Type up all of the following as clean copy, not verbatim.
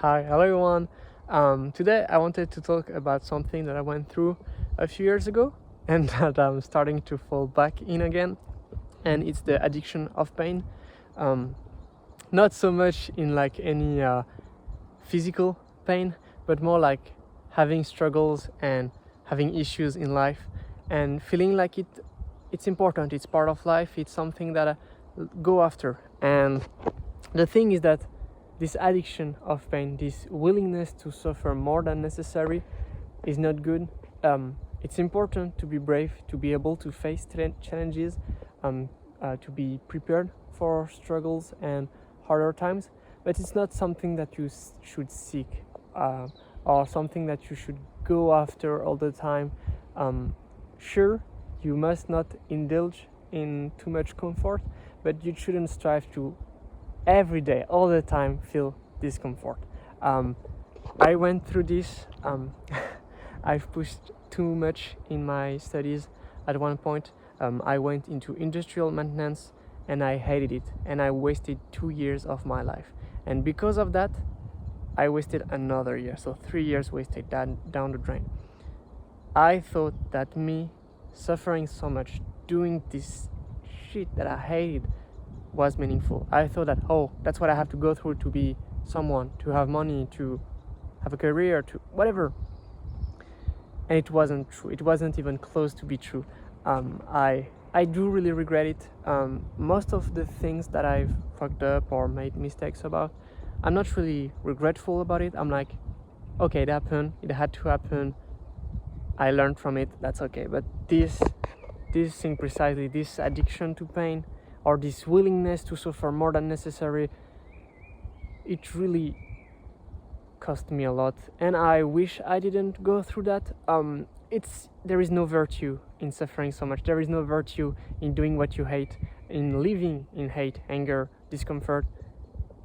Hi, hello everyone. Today I wanted to talk about something that I went through a few years ago and that I'm starting to fall back in again, and it's the addiction of pain. Um, Not so much in like any physical pain, but more like having struggles and having issues in life and feeling like it's important, it's part of life, it's something that I go after. And the thing is that this addiction of pain, this willingness to suffer more than necessary, is not good. It's important to be brave, to be able to face challenges, to be prepared for struggles and harder times, but it's not something that you should seek, or something that you should go after all the time. Sure, you must not indulge in too much comfort, but you shouldn't strive to every day, all the time, feel discomfort. I went through this. I've pushed too much in my studies. At one point, I went into industrial maintenance and I hated it, and I wasted 2 years of my life. And because of that, I wasted another year. So 3 years wasted down the drain. I thought that me suffering so much, doing this shit that I hated, was meaningful. I thought that, oh, that's what I have to go through to be someone, to have money, to have a career, to whatever. And it wasn't true. It wasn't even close to be true. I do really regret it. Most of the things that I've fucked up or made mistakes about, I'm not really regretful about it. I'm like, okay, it happened. It had to happen. I learned from it. That's okay. But this thing precisely, this addiction to pain, or this willingness to suffer more than necessary, it really cost me a lot, and I wish I didn't go through that. There is no virtue in suffering so much. There is no virtue in doing what you hate, in living in hate, anger, discomfort.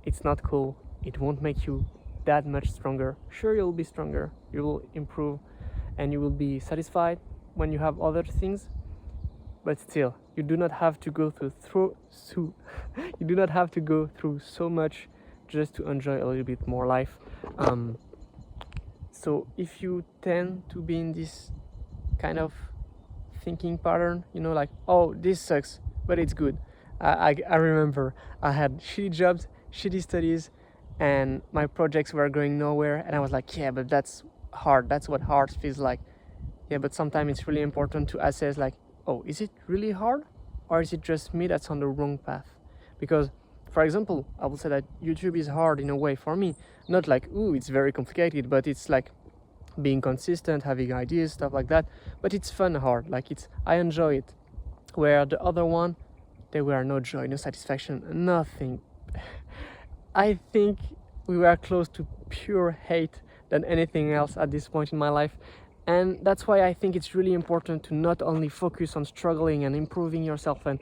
It's not cool. It won't make you that much stronger. Sure, you'll be stronger, you will improve, and you will be satisfied when you have other things, but still, you do not have to go through you do not have to go through so much just to enjoy a little bit more life. So if you tend to be in this kind of thinking pattern, like, oh, this sucks, but it's good. I remember I had shitty jobs, shitty studies, and my projects were going nowhere, and I was like, yeah, but that's hard. That's what hard feels like. Yeah, but sometimes it's really important to assess, like, oh, is it really hard, or is it just me that's on the wrong path? Because, for example, I will say that YouTube is hard in a way for me. Not like, ooh, it's very complicated, but it's like being consistent, having ideas, stuff like that. But it's fun hard, like I enjoy it. Where the other one, there were no joy, no satisfaction, nothing. I think we were close to pure hate than anything else at this point in my life. And that's why I think it's really important to not only focus on struggling and improving yourself and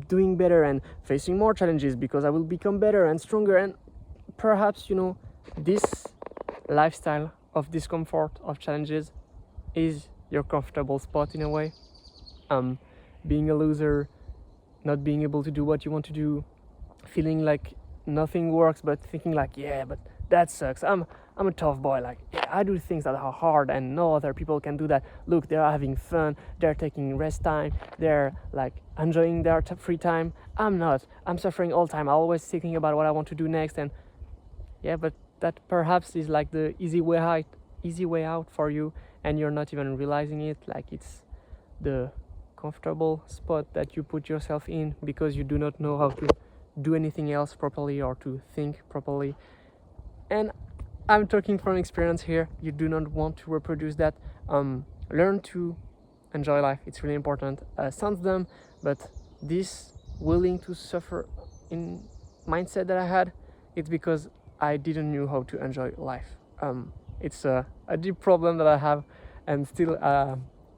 doing better and facing more challenges, because I will become better and stronger, and perhaps, this lifestyle of discomfort, of challenges, is your comfortable spot in a way. Being a loser, not being able to do what you want to do, feeling like nothing works, but thinking like, yeah, but that sucks. I'm a tough boy. Like, yeah, I do things that are hard and no other people can do that. Look, they're having fun. They're taking rest time. They're like enjoying their free time. I'm not. I'm suffering all the time. I'm always thinking about what I want to do next. And yeah, but that perhaps is like the easy way out for you, and you're not even realizing it. Like, it's the comfortable spot that you put yourself in because you do not know how to do anything else properly or to think properly. And I'm talking from experience here. You do not want to reproduce that. Learn to enjoy life. It's really important. Sounds dumb, but this willing to suffer in mindset that I had, it's because I didn't know how to enjoy life. It's a deep problem that I have, and still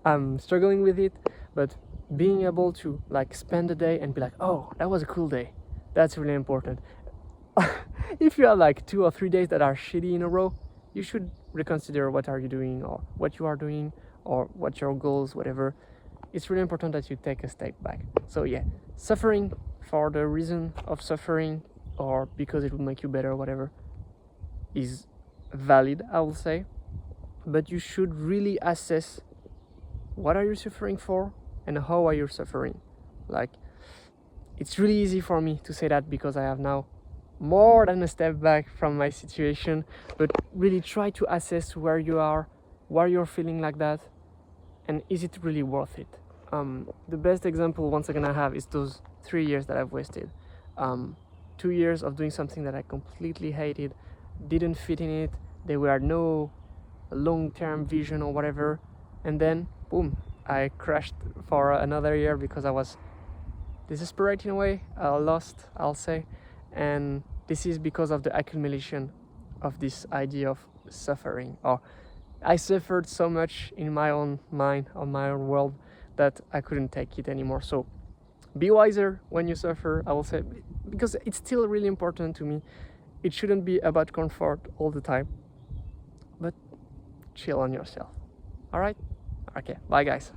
I'm struggling with it. But being able to like spend a day and be like, oh, that was a cool day, that's really important. If you have like 2 or 3 days that are shitty in a row, you should reconsider what are you doing, or what you are doing, or what your goals, whatever. It's really important that you take a step back. So yeah, suffering for the reason of suffering, or because it will make you better, whatever, is valid, I will say, but you should really assess what are you suffering for and how are you suffering. Like, it's really easy for me to say that because I have now more than a step back from my situation, but really try to assess where you are, why you're feeling like that, and is it really worth it. The best example once again I have is those 3 years that I've wasted. 2 years of doing something that I completely hated, didn't fit in it, there were no long-term vision or whatever, and then boom, I crashed for another year because I was desperate in a way, lost, I'll say. And this is because of the accumulation of this idea of suffering, or I suffered so much in my own mind, on my own world, that I couldn't take it anymore. So be wiser when you suffer, I will say, because it's still really important to me. It shouldn't be about comfort all the time, but chill on yourself. All right? Okay, bye guys.